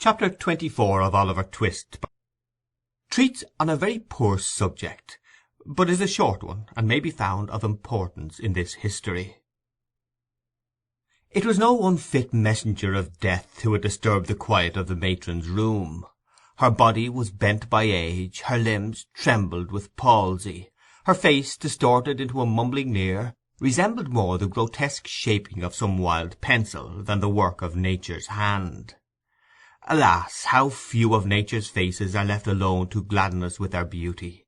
Chapter 24 of Oliver Twist treats on a very poor subject, but is a short one, and may be found of importance in this history. It was no unfit messenger of death who had disturbed the quiet of the matron's room. Her body was bent by age, her limbs trembled with palsy, her face, distorted into a mumbling leer, resembled more the grotesque shaping of some wild pencil than the work of nature's hand. Alas, how few of nature's faces are left alone to gladden us with their beauty!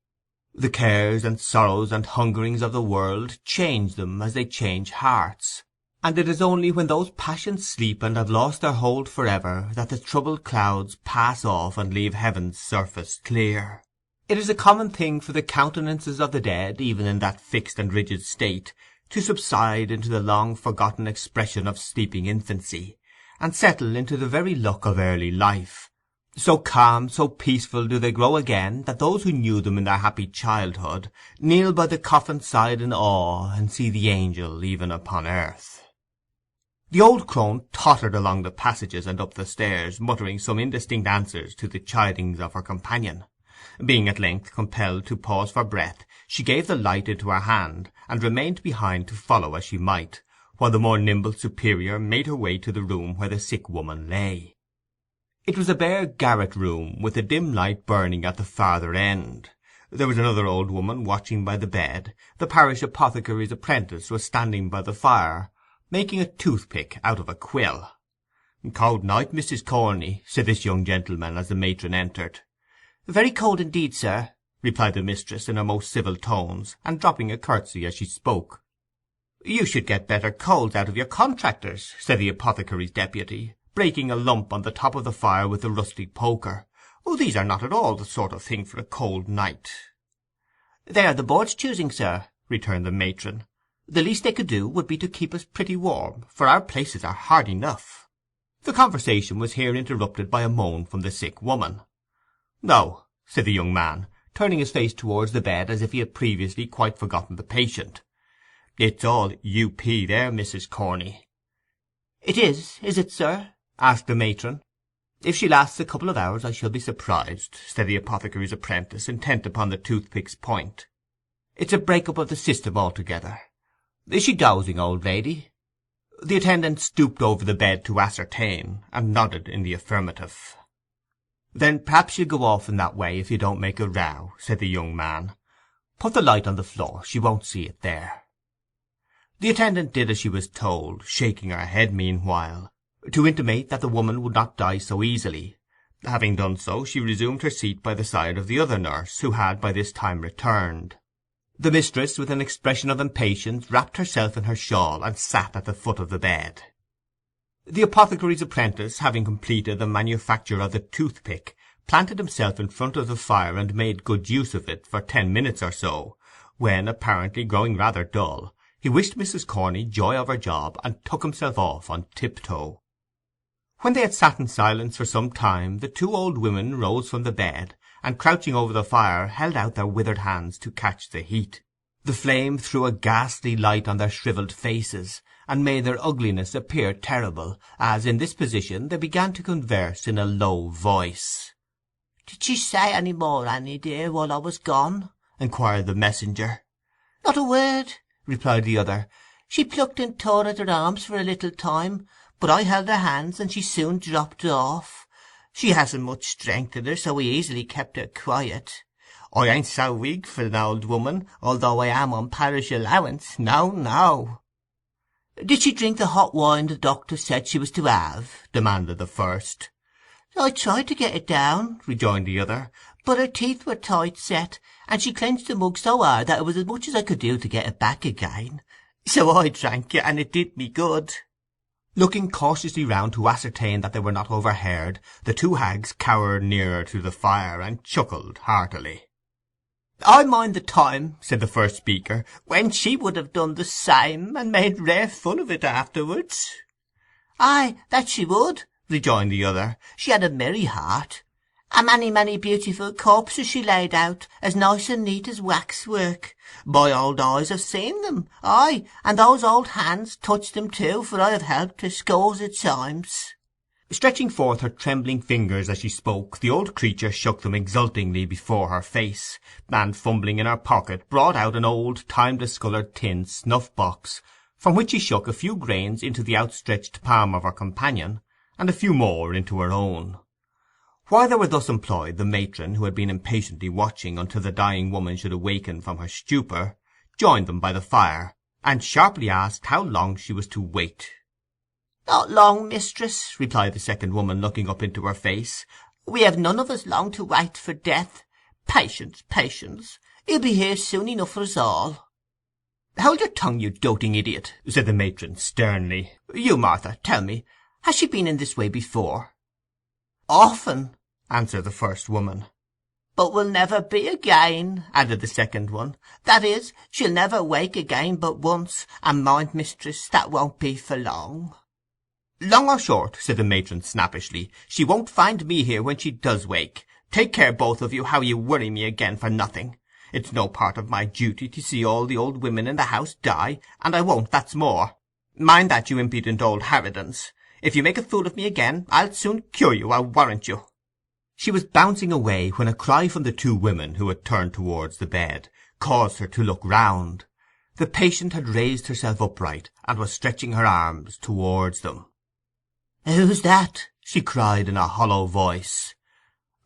The cares and sorrows and hungerings of the world change them as they change hearts, and it is only when those passions sleep and have lost their hold for ever that the troubled clouds pass off and leave heaven's surface clear. It is a common thing for the countenances of the dead, even in that fixed and rigid state, to subside into the long-forgotten expression of sleeping infancy, and settle into the very look of early life. So calm, so peaceful do they grow again, that those who knew them in their happy childhood kneel by the coffin's side in awe, and see the angel even upon earth. The old crone tottered along the passages and up the stairs, muttering some indistinct answers to the chidings of her companion. Being at length compelled to pause for breath, she gave the light into her hand, and remained behind to follow as she might, while the more nimble superior made her way to the room where the sick woman lay. It was a bare garret room, with a dim light burning at the farther end. There was another old woman watching by the bed. The parish apothecary's apprentice was standing by the fire, making a toothpick out of a quill. "Cold night, Mrs. Corney," said this young gentleman as the matron entered. "Very cold indeed, sir," replied the mistress in her most civil tones, and dropping a curtsy as she spoke. "You should get better colds out of your contractors," said the apothecary's deputy, breaking a lump on the top of the fire with the rusty poker. "These are not at all the sort of thing for a cold night." "They are the board's choosing, sir," returned the matron. "The least they could do would be to keep us pretty warm, for our places are hard enough." The conversation was here interrupted by a moan from the sick woman. "Oh," said the young man, turning his face towards the bed as if he had previously quite forgotten the patient. "It's all U.P. there, Mrs. Corney." "It is it, sir?" asked the matron. "If she lasts a couple of hours I shall be surprised," said the apothecary's apprentice, intent upon the toothpick's point. "It's a break-up of the system altogether. Is she dozing, old lady?" The attendant stooped over the bed to ascertain, and nodded in the affirmative. "Then perhaps she'll go off in that way if you don't make a row," said the young man. "Put the light on the floor, she won't see it there." The attendant did as she was told, shaking her head meanwhile, to intimate that the woman would not die so easily. Having done so, she resumed her seat by the side of the other nurse, who had by this time returned. The mistress, with an expression of impatience, wrapped herself in her shawl, and sat at the foot of the bed. The apothecary's apprentice, having completed the manufacture of the toothpick, planted himself in front of the fire and made good use of it for 10 minutes or so, when, apparently growing rather dull, he wished Mrs. Corney joy of her job, and took himself off on tiptoe. When they had sat in silence for some time, the two old women rose from the bed, and crouching over the fire held out their withered hands to catch the heat. The flame threw a ghastly light on their shrivelled faces, and made their ugliness appear terrible, as in this position they began to converse in a low voice. "Did she say any more, Annie dear, while I was gone?" inquired the messenger. "Not a word," replied the other. "She plucked and tore at her arms for a little time, but I held her hands, and she soon dropped off. She hasn't much strength in her, so we easily kept her quiet. I ain't so weak for an old woman, although I am on parish allowance. No, no." "Did she drink the hot wine the doctor said she was to have?" demanded the first. "I tried to get it down," rejoined the other, "but her teeth were tight set, and she clenched the mug so hard that it was as much as I could do to get it back again. So I drank it, and it did me good." Looking cautiously round to ascertain that they were not overheard, the two hags cowered nearer to the fire, and chuckled heartily. "I mind the time," said the first speaker, "when she would have done the same, and made rare fun of it afterwards." "Aye, that she would," rejoined the other. "She had a merry heart. A many beautiful corpses she laid out, as nice and neat as waxwork. My old eyes have seen them, aye, and those old hands touched them too, for I have helped her scores of times." Stretching forth her trembling fingers as she spoke, the old creature shook them exultingly before her face, and, fumbling in her pocket, brought out an old time-discoloured tin snuff-box, from which she shook a few grains into the outstretched palm of her companion, and a few more into her own. While they were thus employed, the matron, who had been impatiently watching until the dying woman should awaken from her stupor, joined them by the fire, and sharply asked how long she was to wait. "Not long, mistress," replied the second woman, looking up into her face. "We have none of us long to wait for death. Patience, patience. He'll be here soon enough for us all." "Hold your tongue, you doting idiot," said the matron sternly. "You, Martha, tell me, has she been in this way before?" "Often," answered the first woman. "But will never be again," added the second one. "That is, she'll never wake again but once, and mind, mistress, that won't be for long." "Long or short," said the matron snappishly, "she won't find me here when she does wake. Take care, both of you, how you worry me again for nothing. It's no part of my duty to see all the old women in the house die, and I won't, that's more. Mind that, you impudent old harridans. If you make a fool of me again, I'll soon cure you, I'll warrant you." She was bouncing away when a cry from the two women, who had turned towards the bed, caused her to look round. The patient had raised herself upright, and was stretching her arms towards them. "Who's that?" she cried in a hollow voice.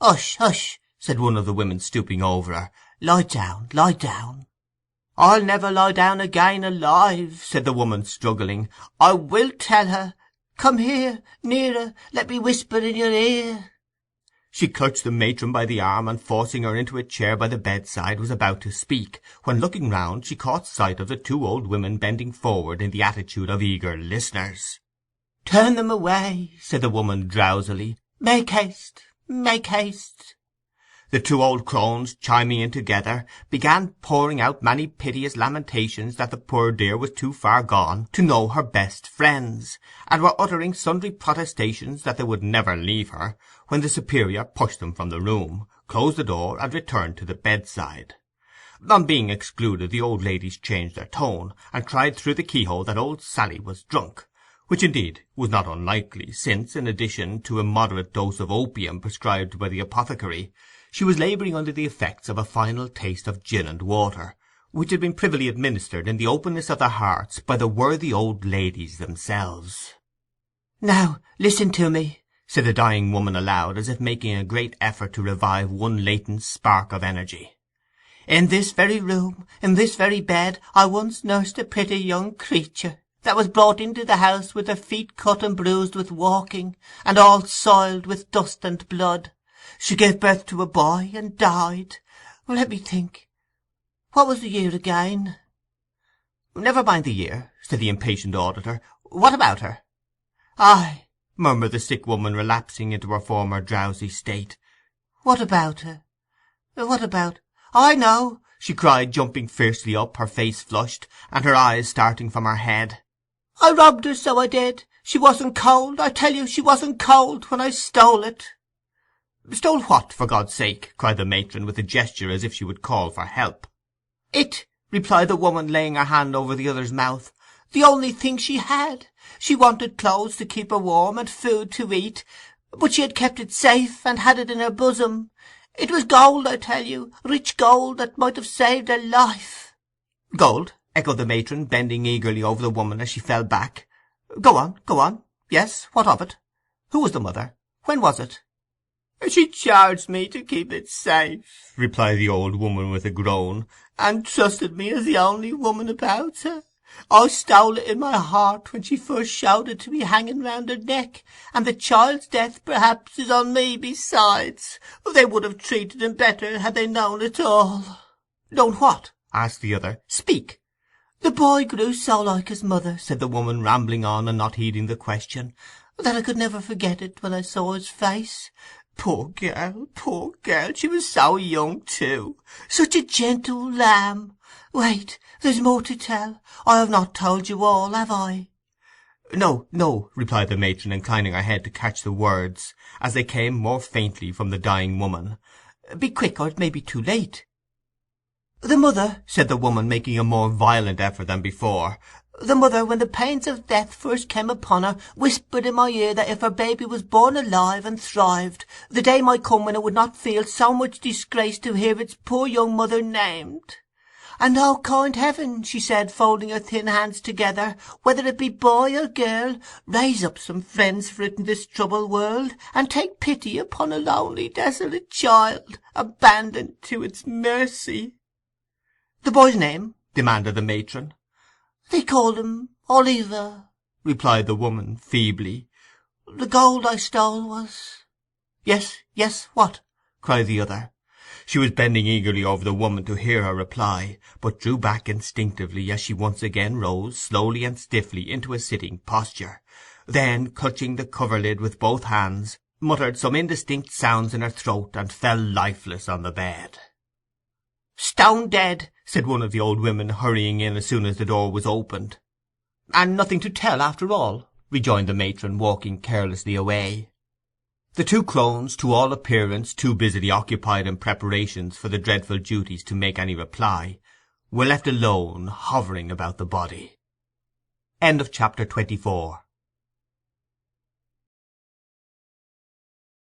"Hush, hush," said one of the women, stooping over her. "Lie down, lie down." "I'll never lie down again alive," said the woman, struggling. "I will tell her. Come here, nearer, let me whisper in your ear." She clutched the matron by the arm, and forcing her into a chair by the bedside, was about to speak, when, looking round, she caught sight of the two old women bending forward in the attitude of eager listeners. "Turn them away," said the woman drowsily. "Make haste, make haste." The two old crones, chiming in together, began pouring out many piteous lamentations that the poor dear was too far gone to know her best friends, and were uttering sundry protestations that they would never leave her, when the superior pushed them from the room, closed the door, and returned to the bedside. On being excluded, the old ladies changed their tone, and cried through the keyhole that old Sally was drunk, which indeed was not unlikely, since, in addition to a moderate dose of opium prescribed by the apothecary, she was labouring under the effects of a final taste of gin and water, which had been privily administered in the openness of their hearts by the worthy old ladies themselves. "Now, listen to me," said the dying woman aloud, as if making a great effort to revive one latent spark of energy. "In this very room, in this very bed, I once nursed a pretty young creature that was brought into the house with her feet cut and bruised with walking, and all soiled with dust and blood. She gave birth to a boy, and died. Let me think. What was the year again?" "Never mind the year," said the impatient auditor. "What about her?" "Aye," murmured the sick woman, relapsing into her former drowsy state. "What about her? What about— I know!" she cried, jumping fiercely up, her face flushed, and her eyes starting from her head. "I robbed her, so I did. She wasn't cold, I tell you, she wasn't cold when I stole it." "Stole what, for God's sake?" cried the matron, with a gesture as if she would call for help. "It," replied the woman, laying her hand over the other's mouth. "The only thing she had. She wanted clothes to keep her warm, and food to eat, but she had kept it safe, and had it in her bosom. It was gold, I tell you, rich gold that might have saved her life." "Gold?" echoed the matron, bending eagerly over the woman as she fell back. Go on, go on. Yes, what of it? Who was the mother? When was it?" "She charged me to keep it safe," replied the old woman with a groan, "and trusted me as the only woman about her. I stole it in my heart when she first showed it to me hanging round her neck, and the child's death perhaps is on me besides. They would have treated him better had they known it all." "Known what?" asked the other. "Speak." "The boy grew so like his mother," said the woman, rambling on and not heeding the question, "that I could never forget it when I saw his face. Poor girl, she was so young too. Such a gentle lamb. Wait, there's more to tell. I have not told you all, have I?" "No, no," replied the matron, inclining her head to catch the words, as they came more faintly from the dying woman. "Be quick, or it may be too late." "The mother," said the woman, making a more violent effort than before, The mother, when the pains of death first came upon her, whispered in my ear that if her baby was born alive and thrived, the day might come when it would not feel so much disgrace to hear its poor young mother named. And oh, kind heaven, she said, folding her thin hands together, whether it be boy or girl, raise up some friends for it in this troubled world, and take pity upon a lonely, desolate child, abandoned to its mercy." "The boy's name?" demanded the matron. "They called him Oliver," replied the woman feebly. "The gold I stole was—" "Yes, yes, what?" cried the other. She was bending eagerly over the woman to hear her reply, but drew back instinctively as she once again rose slowly and stiffly into a sitting posture, then, clutching the coverlid with both hands, muttered some indistinct sounds in her throat, and fell lifeless on the bed. "Stone dead," said one of the old women, hurrying in as soon as the door was opened. "And nothing to tell, after all," rejoined the matron, walking carelessly away. The two crones, to all appearance too busily occupied in preparations for the dreadful duties to make any reply, were left alone, hovering about the body. Chapter 24